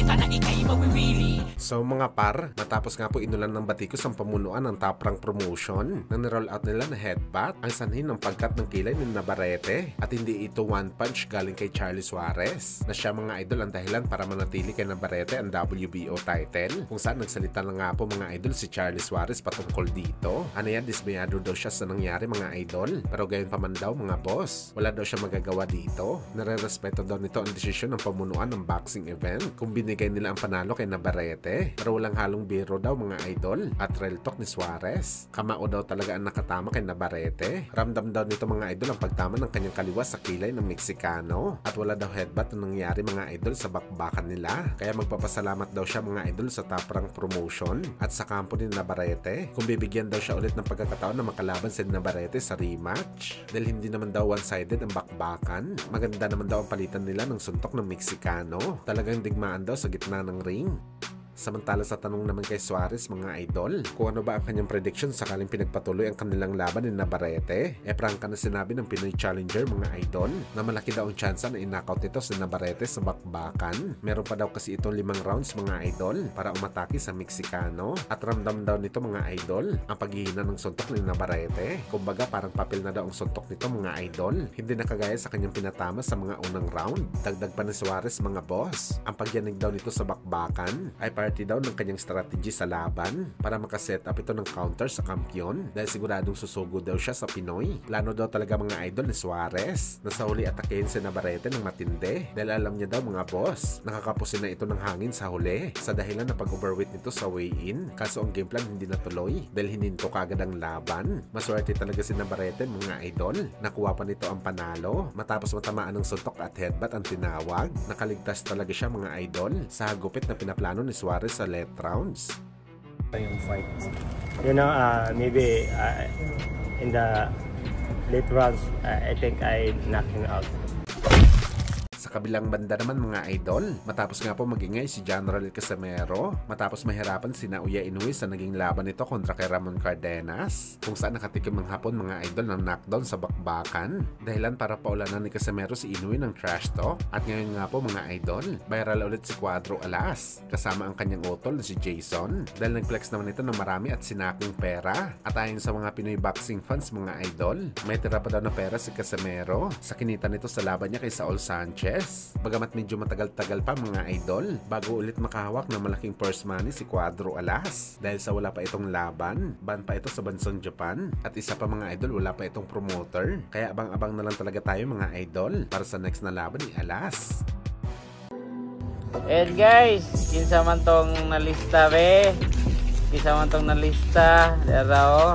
ka na ikay mawiwili. So mga par, matapos nga po inulan ng batikos ang pamunuan ng Top Rank Promotion nang niroll out nila na headbutt ang sanhin ng pagkat ng kilay ni Navarrete at hindi ito one punch galing kay Charlie Suarez na siya mga idol ang dahilan para manatili kay Navarrete ang WBO title, kung saan nagsalita na nga po mga idol si Charlie Suarez patungkol dito. Ano yan, dismayado daw siya sa nangyari mga idol, pero gayon pa man daw mga boss, wala daw siya magagawa dito. Nare-respeto daw nito ang desisyon ng pamunuan ng boxing event kung binigay nila ang panalo kay Navarrete, pero walang halong biro daw mga idol. At real talk ni Suarez, kamao daw talaga ang nakatama kay Navarrete. Ramdam daw nito mga idol ang pagtama ng kanyang kaliwa sa kilay ng Meksikano at wala daw headbutt na nangyari mga idol sa bakbakan nila. Kaya magpapasalamat daw siya mga idol sa Top Rank Promotion at sa kampo ni Navarrete kung bibigyan daw siya ulit ng pagkakataon na makalaban si Navarrete sa rematch, dahil hindi naman daw one-sided ang bakbakan. Maganda naman daw ang palitan nila ng suntok ng Meksikano. Talagang digmaan daw sa gitna ng ring. Samantala sa tanong naman kay Suarez mga idol, kung ano ba ang kanyang prediction sakaling pinagpatuloy ang kanilang laban ni Navarrete, prangka na sinabi ng Pinoy Challenger mga idol na malaki daw ang tsansa na in-knockout nito si Navarrete sa bakbakan. Meron pa daw kasi itong 5 rounds mga idol para umatake sa Meksikano at ramdam daw nito mga idol ang paghihina ng suntok ni Navarrete. Kumbaga parang papel na daw ang suntok nito mga idol, hindi na kagaya sa kanyang pinatama sa mga unang round. Dagdag pa ni Suarez mga boss, ang pagyanig daw nito sa bakbakan ay party daw ng kanyang strategy sa laban para makaset up ito ng counter sa kampiyon, dahil siguradong susugo daw siya sa Pinoy. Plano daw talaga mga idol ni Suarez na sa huli atakehin si Navarrete ng matindi, dahil alam niya daw mga boss, nakakapusin na ito ng hangin sa huli sa dahilan na pag-overweight nito sa weigh-in. Kaso ang game plan hindi natuloy dahil hininto kagad ang laban. Maswerte talaga si Navarrete mga idol, nakuha pa nito ang panalo matapos matamaan ng suntok at headbutt ang tinawag. Nakaligtas talaga siya mga idol sa hagupit na pinaplano ni Suarez sa late rounds. Yung fight, you know, maybe in the late rounds, I think I knocked him out. Sa kabilang banda naman mga idol, matapos nga po magingay si General Casimero matapos mahirapan si Naoya Inoue sa naging laban nito kontra kay Ramon Cardenas, kung saan nakatikim ng hapon mga idol ng knockdown sa bakbakan, dahilan para paulanan ni Casimero si Inoue ng trash talk. At ngayon nga po mga idol, viral ulit si Cuadro Alas kasama ang kanyang utol na si Jason, dahil nag-flex naman ito ng marami at sinaking pera. At ayon sa mga Pinoy boxing fans mga idol, may tira pa daw na pera si Casimero sa kinita nito sa laban niya kay Saul Sanchez. Bagamat medyo matagal-tagal pa mga idol bago ulit makahawak ng malaking purse money si Cuadro Alas, dahil sa wala pa itong laban, ban pa ito sa bansang Japan, at isa pa mga idol, wala pa itong promoter. Kaya abang-abang na lang talaga tayo mga idol para sa next na laban ni Alas. And guys, kinsa man tong nalista be? Kinsa man tong nalista? Dara oh.